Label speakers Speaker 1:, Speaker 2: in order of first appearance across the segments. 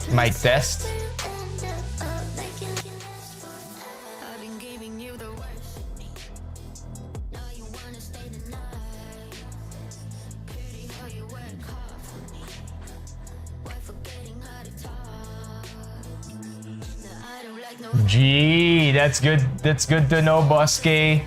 Speaker 1: Mic test. Gee, that's good. That's good to know, Boss K.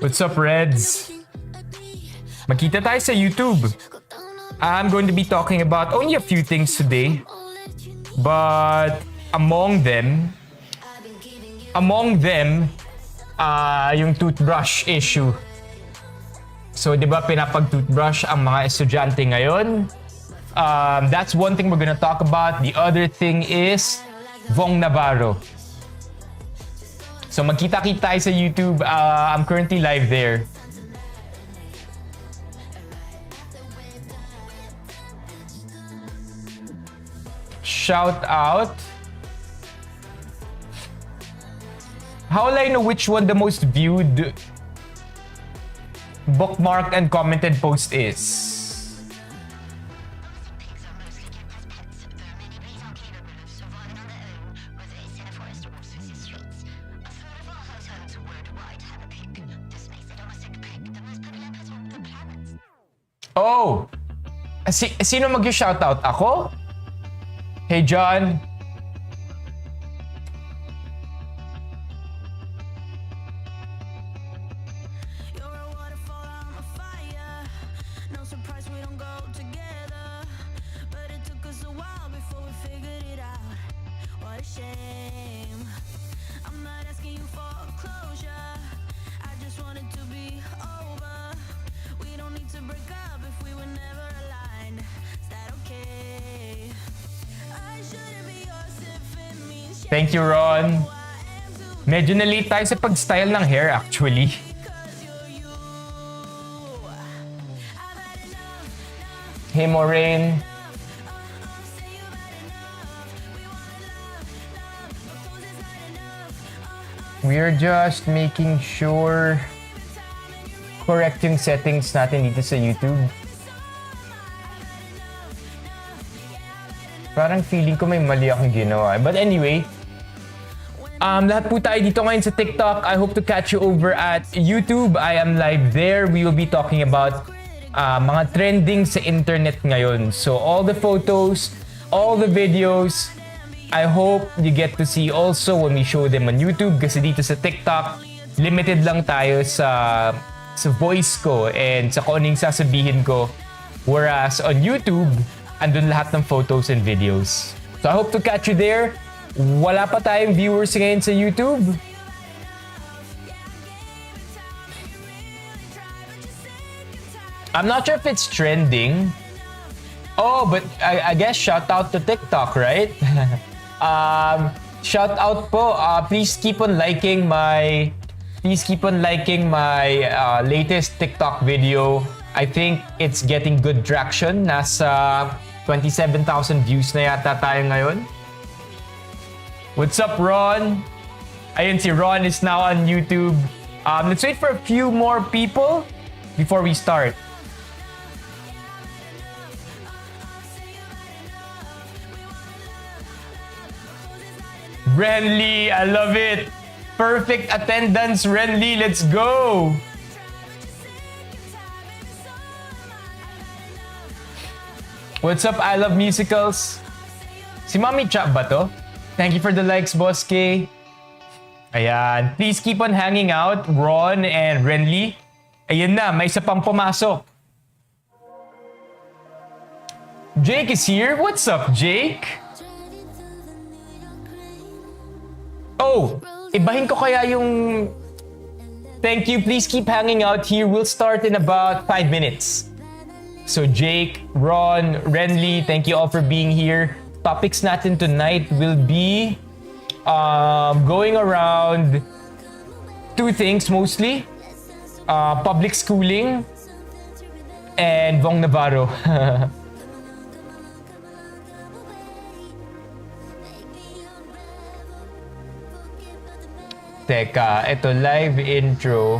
Speaker 1: What's up, Reds? Makita tayo sa YouTube. I'm going to be talking about only a few things today. But among them, yung toothbrush issue. So, di ba pinapag-toothbrush ang mga estudyante ngayon? That's one thing we're gonna talk about. The other thing is Vong Navarro. So magkita-kita tayo sa YouTube. I'm currently live there. Shout out. How will I know which one the most viewed, bookmarked, and commented post is? Oh! Sino mag-shoutout? Ako? Hey, John. Thank you, Ron. Medyo na-late tayo sa pag-style ng hair, actually. Hey, Maureen. We're just making sure correct yung settings natin dito sa YouTube. Parang feeling ko may mali akong ginawa. But anyway, lahat po tayo dito ngayon sa TikTok. I hope to catch you over at YouTube. I am live there. We will be talking about mga trending sa internet ngayon. So all the photos, all the videos, I hope you get to see also when we show them on YouTube. Kasi dito sa TikTok, limited lang tayo sa voice ko and sa kung anong sasabihin ko. Whereas on YouTube, andun lahat ng photos and videos. So I hope to catch you there. Wala pa tayong viewers ngayon sa YouTube. I'm not sure if it's trending. Oh, but I guess shout out to TikTok, right? Shout out po. Please keep on liking my latest TikTok video. I think it's getting good traction. Nasa 27,000 views na yata tayo ngayon. What's up, Ron? Ayun, si Ron is now on YouTube. Let's wait for a few more people before we start. Renly, I love it. Perfect attendance, Renly. Let's go. What's up, I love musicals? Si Mami Cha ba to? Thank you for the likes, Boss K. Ayan. Please keep on hanging out, Ron and Renly. Ayan na, may isa pang pumasok. Jake is here. What's up, Jake? Oh, ibahin ko kaya yung... Thank you. Please keep hanging out here. We'll start in about 5 minutes. So Jake, Ron, Renly, thank you all for being here. Topics natin tonight will be going around two things mostly. public schooling, and Vong Navarro. Teka, ito live intro.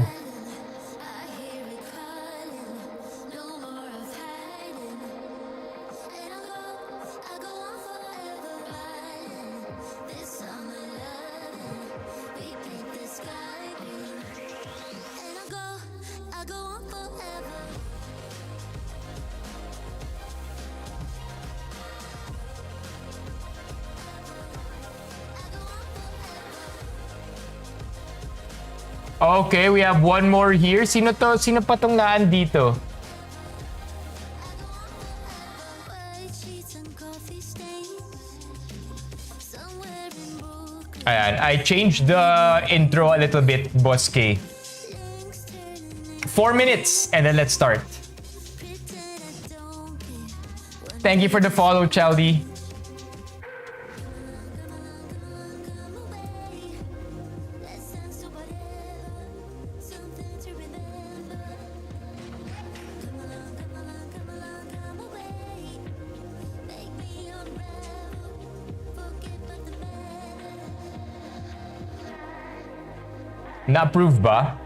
Speaker 1: Okay, we have one more here. Sino to? Sino pa tong naandito? Ayan, I changed the intro a little bit, Boss K. 4 minutes, and then let's start. Thank you for the follow, Chaldy. Na-approve ba?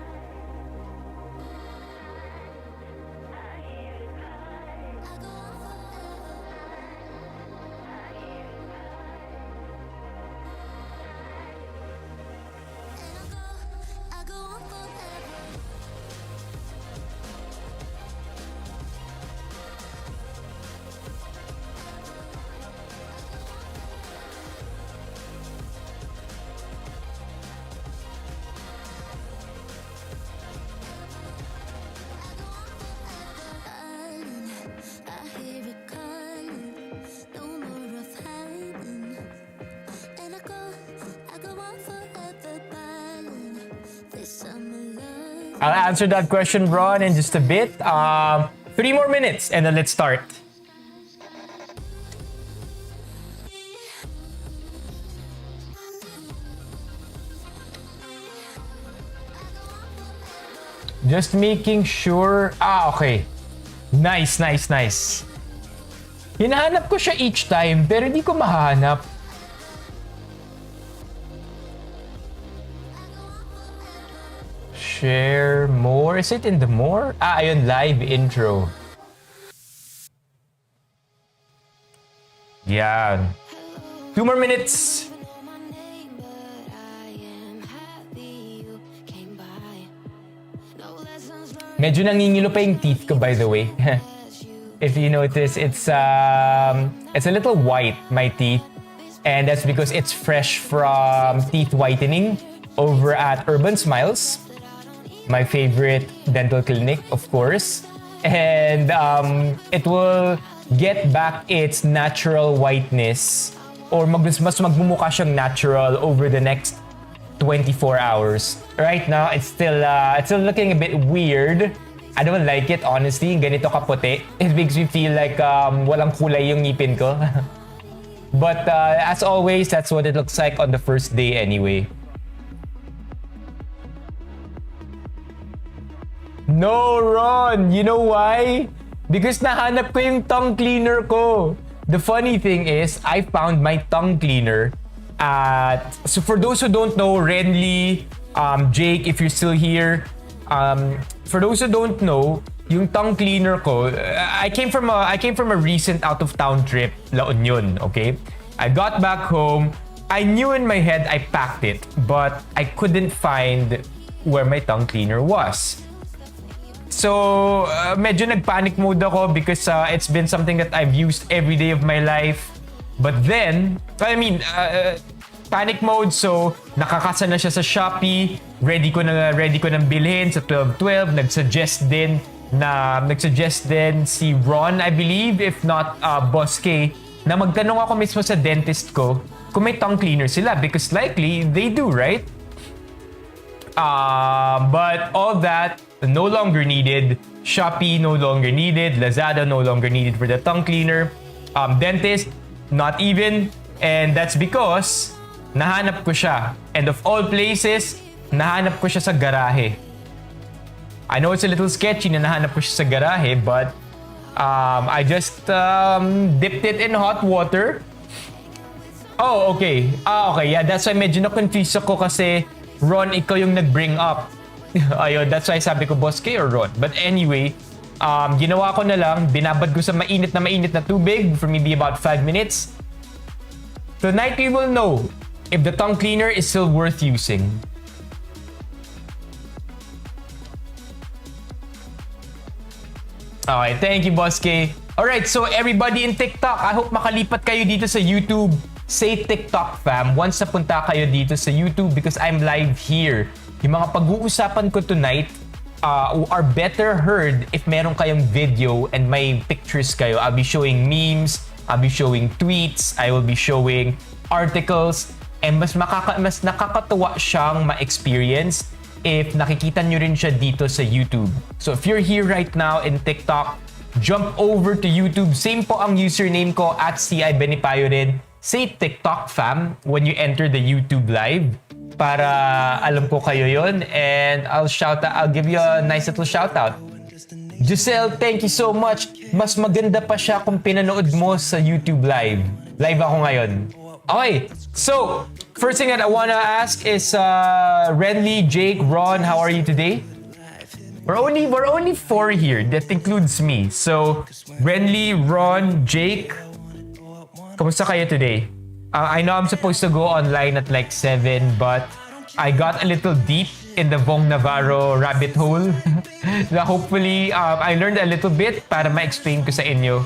Speaker 1: I'll answer that question, Ron, in just a bit. 3 more minutes, and then let's start. Just making sure. Okay. Nice, nice, nice. Hinahanap ko siya each time, pero hindi ko mahanap. Share more. Is it in the more? Ayun, live intro. Yan. 2 more minutes. Medyo nangingilo pa yung teeth ko, by the way. If you notice, it's a little white, my teeth. And that's because it's fresh from teeth whitening over at Urban Smiles. My favorite dental clinic, of course. And it will get back its natural whiteness, or mas magmumukha siyang natural over the next 24 hours. Right now, it's still looking a bit weird. I don't like it, honestly. Ganito kaputi. It makes me feel like walang kulay yung ngipin ko. But as always, that's what it looks like on the first day anyway. No, Ron! You know why? Because nahanap ko yung tongue cleaner ko. The funny thing is, I found my tongue cleaner at... So for those who don't know, Renly, Jake, if you're still here, for those who don't know, yung tongue cleaner ko, I came from a recent out-of-town trip, La Union, okay? I got back home. I knew in my head I packed it, but I couldn't find where my tongue cleaner was. So, medyo nag-panic mode ako because it's been something that I've used every day of my life. But then, panic mode, so nakakasa na siya sa Shopee. Ready ko nang bilhin sa 12.12. Nag-suggest din si Ron, I believe, if not Boss K, na magtanong ako mismo sa dentist ko kung may tongue cleaner sila because likely they do, right? But all that no longer needed. Shopee no longer needed. Lazada no longer needed for the tongue cleaner. Dentist, not even. And that's because nahanap ko siya. And of all places, nahanap ko siya sa garahe. I know it's a little sketchy na nahanap ko siya sa garahe, but I just dipped it in hot water. Oh, okay. Okay, yeah, that's why medyo na-confuse ako kasi Ron, ikaw yung nag-bring up. Ayun, that's why sabi ko, Boss K or Ron? But anyway, ginawa ko na lang, binabad ko sa mainit na tubig for maybe about 5 minutes. Tonight we will know if the tongue cleaner is still worth using. Okay, thank you, Boss K. Alright, so everybody in TikTok, I hope makalipat kayo dito sa YouTube. Say TikTok fam, once napunta kayo dito sa YouTube because I'm live here. Yung mga pag-uusapan ko tonight are better heard if meron kayong video and may pictures kayo. I'll be showing memes, I'll be showing tweets, I will be showing articles, and mas nakakatuwa siyang ma-experience if nakikita nyo rin siya dito sa YouTube. So if you're here right now in TikTok, jump over to YouTube. Same po ang username ko at CI Benipayo rin. Say TikTok fam when you enter the YouTube live para alam ko kayo yon, and I'll give you a nice little shout out. Giselle, thank you so much. Mas maganda pa siya kung pinanood mo sa YouTube live. Live ako ngayon. Okay, so first thing that I wanna ask is Renly, Jake, Ron, how are you today? We're only 4 here. That includes me. So Renly, Ron, Jake, kamusta kayo today? I know I'm supposed to go online at like 7, but I got a little deep in the Vong Navarro rabbit hole. Na hopefully, I learned a little bit para ma-explain ko sa inyo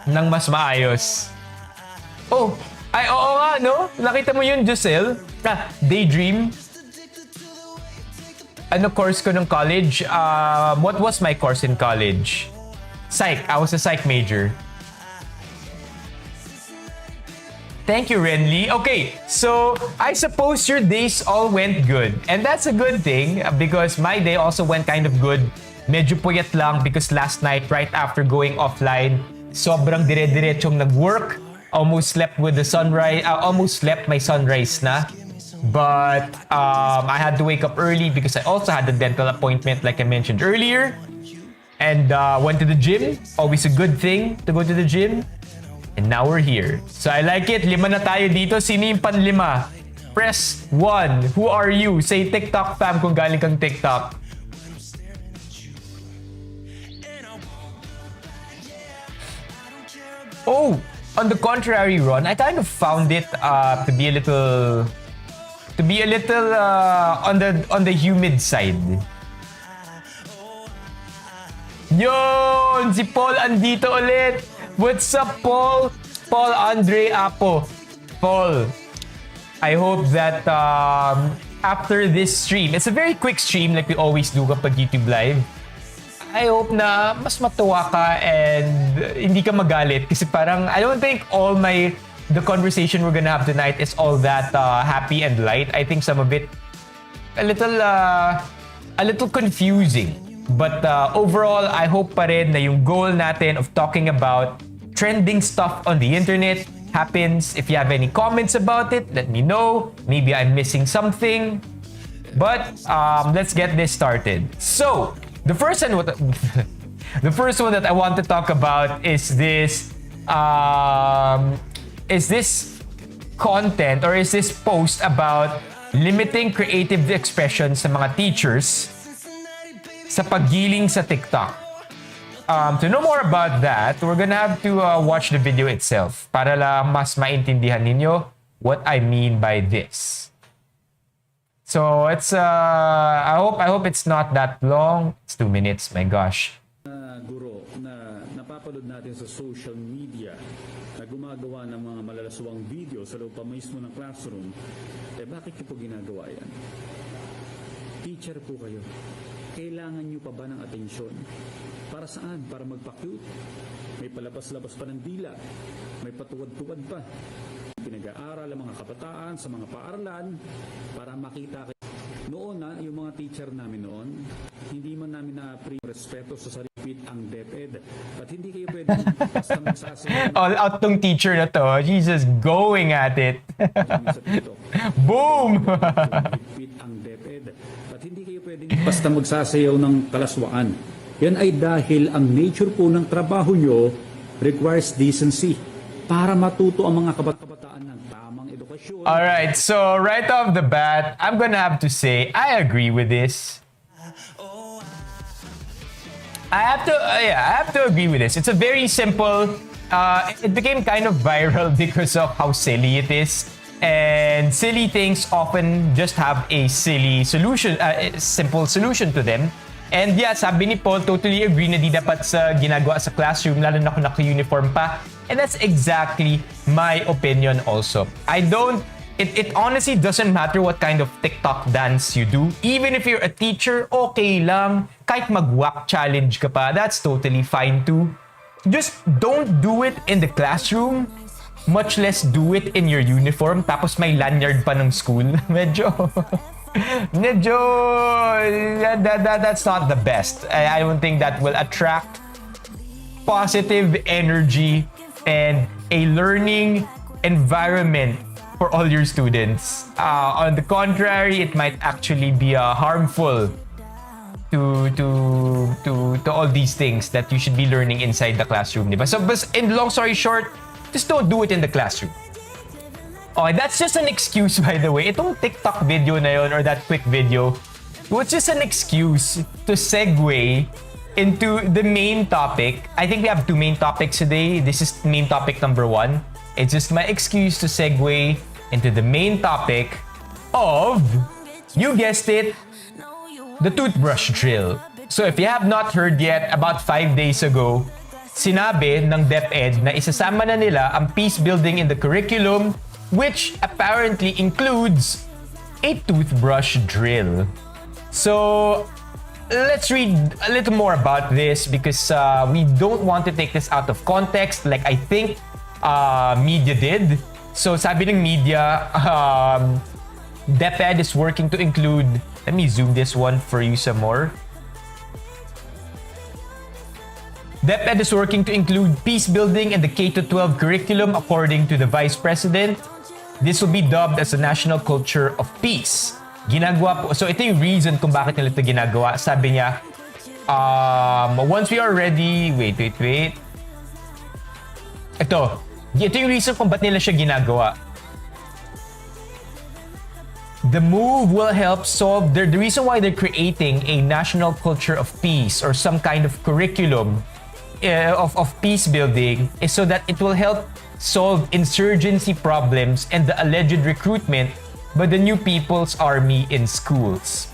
Speaker 1: ng mas maayos. Oh, oo nga, no? Nakita mo yun, Giselle? Daydream. Ano course ko ng college? What was my course in college? Psych. I was a psych major. Thank you, Renly. Okay, so I suppose your days all went good. And that's a good thing because my day also went kind of good. Medyo puyat lang because last night, right after going offline, sobrang dire-diretsong nag-work. Almost slept with the sunrise. Almost slept my sunrise na. But I had to wake up early because I also had a dental appointment like I mentioned earlier. And went to the gym. Always a good thing to go to the gym. And now we're here. So I like it. 5 na tayo dito. Sino yung panlima? Press 1. Who are you? Say TikTok fam kung galing kang TikTok. Oh, on the contrary, Ron, I kind of found it to be a little on the humid side. Yon, si Paul andito ulit. What's up, Paul? Paul Andre Apo. Paul, I hope that after this stream, it's a very quick stream like we always do kapag YouTube Live. I hope na mas matuwa ka and hindi ka magalit kasi parang I don't think the conversation we're gonna have tonight is all that happy and light. I think some of it a little confusing. But overall, I hope pa rin na yung goal natin of talking about trending stuff on the internet happens. If you have any comments about it, let me know. Maybe I'm missing something. But let's get this started. So, the first one that I want to talk about is this content or is this post about limiting creative expression sa mga teachers sa paggiling sa TikTok. To know more about that, we're gonna have to watch the video itself para lang mas maintindihan ninyo what I mean by this. So it's I hope it's not that long. It's 2 minutes. My gosh.
Speaker 2: Guro na napapanood natin sa social media na gumagawa ng mga malalaswang video sa loob pa mismo ng classroom, bakit niyo po ginagawa yan? Teacher po kayo. Kailangan niyo pa ba ng atensyon? Para saan? Para magpa-cute? May palabas-labas pa ng dila. May patuwad-tuwad pa. Pinag-aaral ang mga kabataan sa mga paaralan para makita kayo. Noon yung mga teacher namin noon, hindi man namin respeto sa sarili ang DepEd. At hindi kayo pwede basta magsasabi.
Speaker 1: All out tong teacher na to. She's just going at it. Boom!
Speaker 2: ang DepEd. At hindi kayo pwedeng basta magsasayaw ng kalaswaan. Yan ay dahil ang nature po ng trabaho nyo requires decency para matuto ang mga kabataan ng tamang edukasyon.
Speaker 1: Alright, so right off the bat, I'm gonna have to say, I agree with this. I have to agree with this. It's a very simple, it became kind of viral because of how silly it is. And silly things often just have a silly solution, a simple solution to them. And yeah, sabi ni Paul, totally agree na di dapat sa ginagawa sa classroom, lalo na kung naka-uniform pa. And that's exactly my opinion also. It honestly doesn't matter what kind of TikTok dance you do. Even if you're a teacher, okay lang. Kahit mag-whack challenge ka pa, that's totally fine too. Just don't do it in the classroom. Much less do it in your uniform. Tapos may lanyard pa ng school. Medyo, that's not the best. I don't think that will attract positive energy and a learning environment for all your students. On the contrary, it might actually be harmful to all these things that you should be learning inside the classroom, diba? So, in long story short, just don't do it in the classroom. Okay, that's just an excuse, by the way. Itong TikTok video na yun, or that quick video, was just an excuse to segue into the main topic. I think we have two main topics today. This is main topic number 1. It's just my excuse to segue into the main topic of, you guessed it, the toothbrush drill. So if you have not heard yet, about 5 days ago, sinabi ng DepEd na isasama na nila ang peace building in the curriculum, which apparently includes a toothbrush drill. So let's read a little more about this because we don't want to take this out of context like I think media did. So sabi ng media, DepEd is working to include, let me zoom this one for you some more. DepEd is working to include peace building in the K-12 curriculum according to the Vice President. This will be dubbed as a national culture of peace. Ginagawa po, so ito yung reason kung bakit nila ito ginagawa. Sabi niya, once we are ready, wait. Ito yung reason kung ba't nila siya ginagawa. The move will help solve the reason why they're creating a national culture of peace or some kind of curriculum of peace building is so that it will help solve insurgency problems and the alleged recruitment by the new People's Army in schools.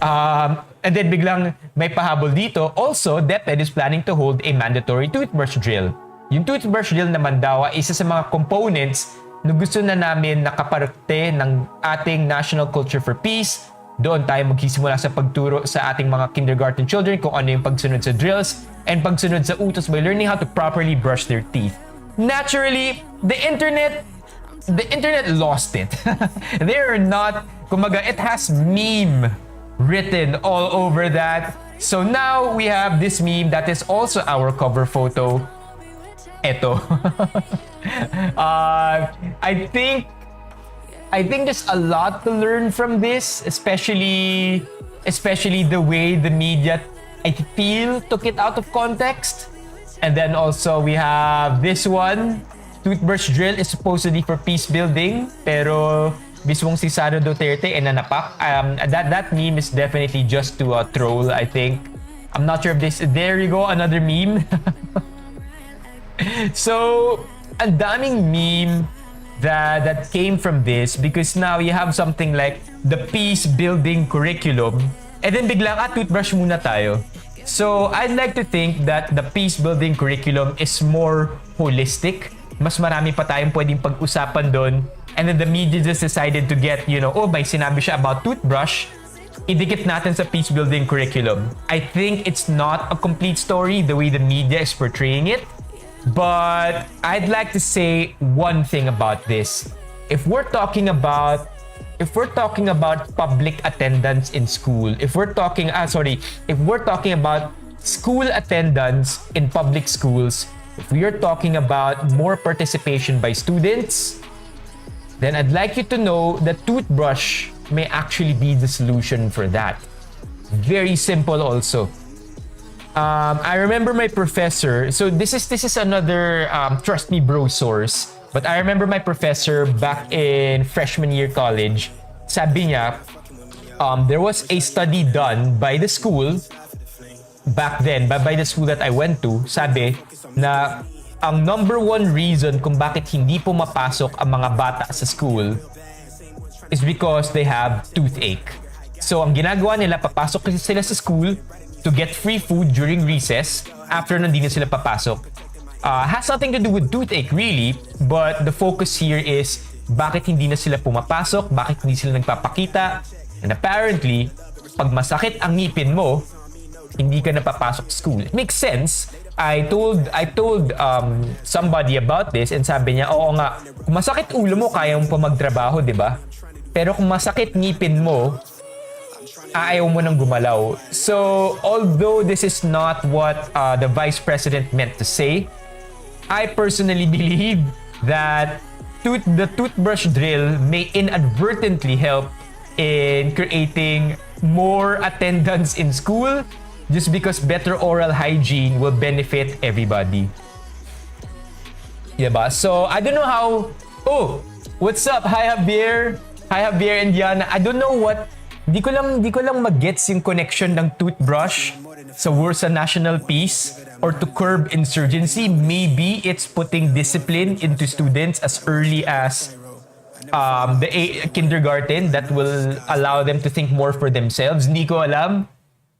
Speaker 1: And then biglang may pahabol dito. Also, DepEd is planning to hold a mandatory toothbrush drill. Yung toothbrush drill naman daw ay isa sa mga components na gusto na namin nakaparte ng ating national culture for peace. Doon tayo magsisimula sa pagturo sa ating mga kindergarten children kung ano yung pagsunod sa drills and pagsunod sa utos by learning how to properly brush their teeth. Naturally, the internet lost it. They're not, kumaga, it has meme written all over that. So now we have this meme that is also our cover photo. Eto. I think there's a lot to learn from this, especially the way the media, I feel, took it out of context. And then also we have this one. Toothbrush drill is supposedly for peace building, pero mismong si Sara Duterte ay nanapak. That meme is definitely just to troll, I think. I'm not sure if this. There you go, another meme. So, ang daming meme that came from this because now you have something like the peace building curriculum, and then biglang toothbrush muna tayo. So, I'd like to think that the peace building curriculum is more holistic. Mas marami pa tayong pwedeng pag-usapan doon. And then the media just decided to get, may sinabi siya about toothbrush, idikit natin sa peace building curriculum. I think it's not a complete story the way the media is portraying it. But I'd like to say one thing about this. If we're talking about public attendance in school, if we're talking about school attendance in public schools, if we are talking about more participation by students, then I'd like you to know that toothbrush may actually be the solution for that. very simple also. I remember my professor, so this is another trust me bro source, but I remember my professor back in freshman year college, sabi niya, there was a study done by the school back then, by the school that I went to, sabi na ang number one reason kung bakit hindi pumapasok ang mga bata sa school is because they have toothache. So ang ginagawa nila, papasok kasi sila sa school to get free food during recess. After hindi na sila papasok. Has nothing to do with toothache really, but the focus here is bakit hindi na sila pumapasok, bakit hindi sila nagpapakita. And apparently, pag masakit ang ngipin mo, hindi ka napapasok sa school. It makes sense. I told somebody about this and sabi niya, oo nga, kung masakit ulo mo, kaya mo pa magtrabaho, di ba? Pero kung masakit ngipin mo, ayaw mo nang gumalaw. So, although this is not what the Vice President meant to say, I personally believe that the toothbrush drill may inadvertently help in creating more attendance in school just because better oral hygiene will benefit everybody. Diba? So, I don't know how... Oh! What's up? Hi, Javier! Hi, Javier and Diana. I don't know what... Di ko lang mag-gets yung connection ng toothbrush sa national peace or to curb insurgency. Maybe it's putting discipline into students as early as the kindergarten that will allow them to think more for themselves. Hindi ko alam.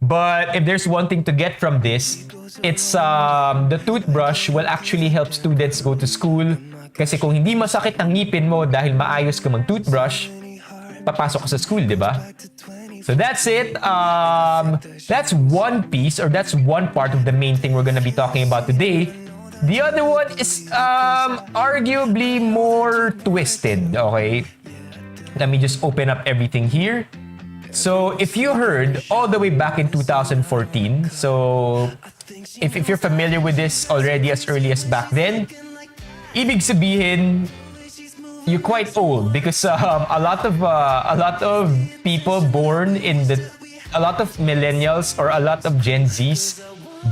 Speaker 1: But if there's one thing to get from this, it's the toothbrush will actually help students go to school. Kasi kung hindi masakit ang ngipin mo dahil maayos ka mag-toothbrush, papasok ka sa school, di ba? So that's it. That's one piece, or that's one part of the main thing we're gonna be talking about today. The other one is arguably more twisted, okay? Let me just open up everything here. So if you heard all the way back in 2014, so if you're familiar with this already as early as back then, ibig sabihin, you're quite old because a lot of people born in a lot of millennials or a lot of Gen Zs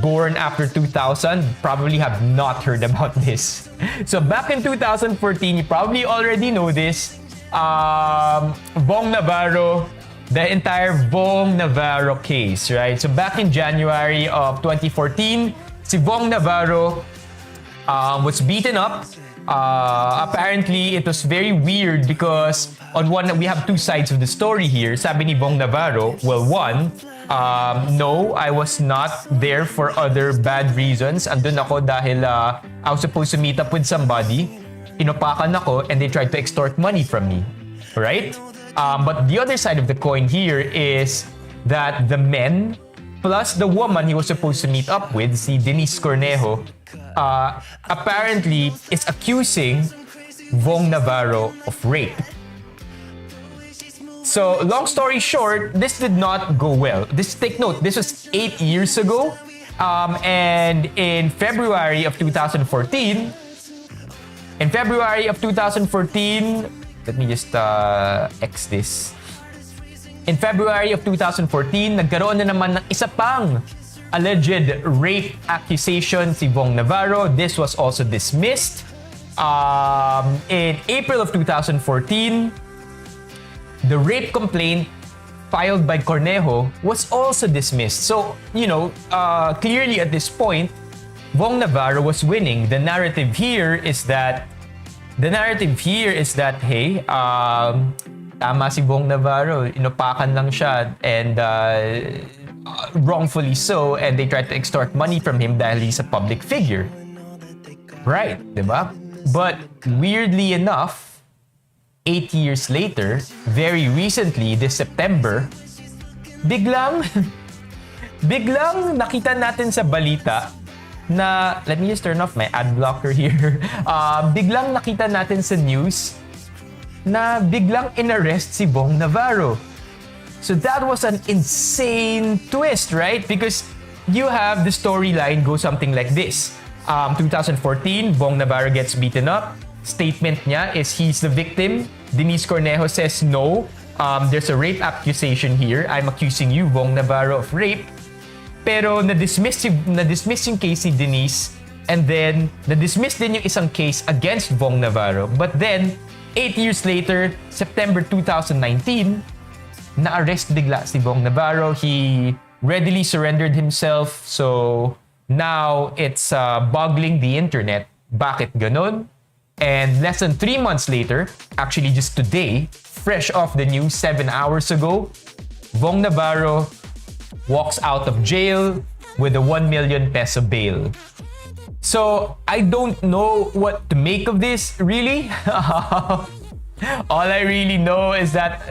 Speaker 1: born after 2000 probably have not heard about this. So back in 2014, you probably already know this. Bong Navarro, the entire Bong Navarro case, right? So back in January of 2014, si Bong Navarro was beaten up. Apparently, it was very weird because on one, we have two sides of the story here. Sabi ni Bong Navarro, well, one, no, I was not there for other bad reasons. Andun ako dahil I was supposed to meet up with somebody. Inopakan ako and they tried to extort money from me. Right? But the other side of the coin here is that the men plus the woman he was supposed to meet up with, si Denise Cornejo, apparently is accusing Bong Navarro of rape. So, long story short, this did not go well. Take note, this was 8 years ago. And in February of 2014, let me just X this. In February of 2014, nagkaroon na naman ng isa pang alleged rape accusation si Bong Navarro. This was also dismissed. In April of 2014, the rape complaint filed by Cornejo was also dismissed. So, clearly at this point, Bong Navarro was winning. The narrative here is that, hey, tama si Bong Navarro, inupakan lang siya and wrongfully so, and they tried to extort money from him dahil he's a public figure. Right, diba? But weirdly enough, 8 years later, very recently, this September, biglang nakita natin sa balita na, let me just turn off my ad blocker here. Biglang nakita natin sa news na biglang inarrest si Bong Navarro. So that was an insane twist, right? Because you have the storyline go something like this. 2014, Bong Navarro gets beaten up. Statement niya is he's the victim. Denise Cornejo says no. there's a rape accusation here. I'm accusing you, Bong Navarro, of rape. Pero na-dismiss yung case ni Denise, and then na-dismiss din yung isang case against Bong Navarro. But then, 8 years later, September 2019, na-arrest bigla si Bong Navarro. He readily surrendered himself. So, now it's boggling the internet. Bakit ganon? And less than 3 months later, actually just today, fresh off the news 7 hours ago, Bong Navarro walks out of jail with a 1 million peso bail. So, I don't know what to make of this, really. All I really know is that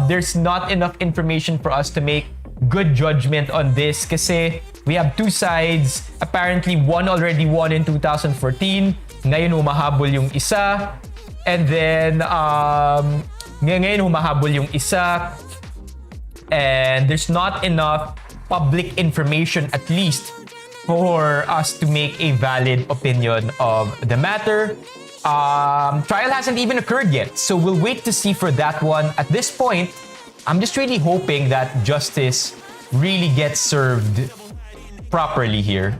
Speaker 1: there's not enough information for us to make good judgment on this kasi we have two sides. Apparently, one already won in 2014. Ngayon, humahabol yung isa. And then, ngayon, humahabol yung isa. And there's not enough public information, at least, for us to make a valid opinion of the matter. Trial hasn't even occurred yet, so we'll wait to see for that one. At this point, I'm just really hoping that justice really gets served properly here.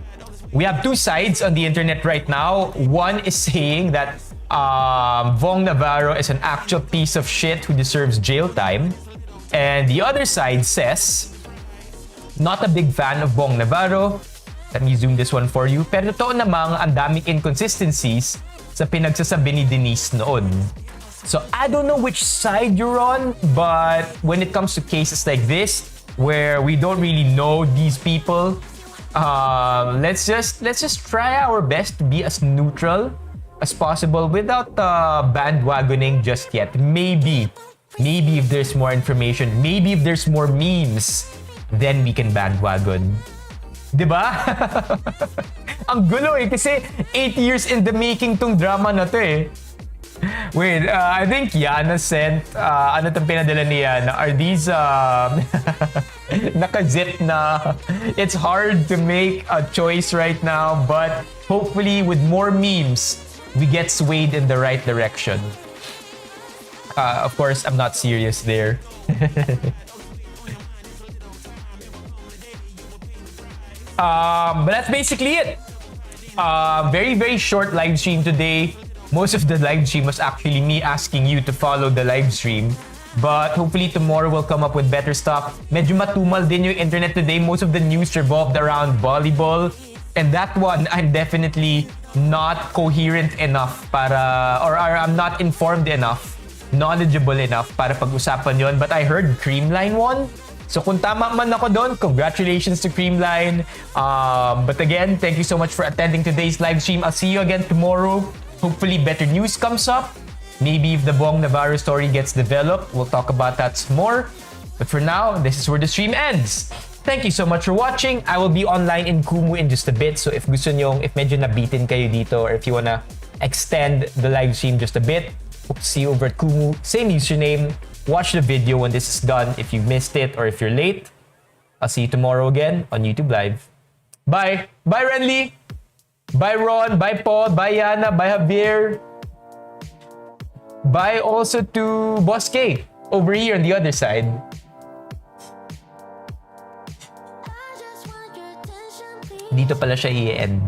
Speaker 1: We have two sides on the internet right now. One is saying that Bong Navarro is an actual piece of shit who deserves jail time. And the other side says, not a big fan of Bong Navarro. Let me zoom this one for you. Pero totoo namang ang daming inconsistencies sa pinagsasabi ni Denise noon. So I don't know which side you're on, but when it comes to cases like this, where we don't really know these people, let's just try our best to be as neutral as possible without bandwagoning just yet. Maybe if there's more information, maybe if there's more memes, then we can bandwagon. Diba? Ang gulo eh, kasi 8 years in the making tong drama na to eh. Wait, I think Yana sent, ano itong pinadala ni Yana? Are these, naka-zip na? It's hard to make a choice right now, but hopefully with more memes, we get swayed in the right direction. Of course, I'm not serious there. But that's basically it. Very, very short live stream today. Most of the live stream was actually me asking you to follow the live stream. But hopefully tomorrow we'll come up with better stuff. Medyo matumal din yung internet today. Most of the news revolved around volleyball. And that one, I'm definitely not coherent enough para, or I'm not informed enough, knowledgeable enough para pag-usapan yon. But I heard Creamline won. So kung tama man ako doon, congratulations to Creamline. But again, thank you so much for attending today's live stream. I'll see you again tomorrow. Hopefully better news comes up. Maybe if the Bong Navarro story gets developed, we'll talk about that some more. But for now, this is where the stream ends. Thank you so much for watching. I will be online in Kumu in just a bit. So if gusto nyong, if medyo nabitin kayo dito, or if you wanna extend the live stream just a bit, hope to see you over at Kumu. Same username. Watch the video when this is done if you missed it or if you're late. I'll see you tomorrow again on YouTube Live. Bye! Bye, Renly! Bye, Ron! Bye, Paul! Bye, Yana! Bye, Javier! Bye also to Boss K over here on the other side. Dito pala siya i-end.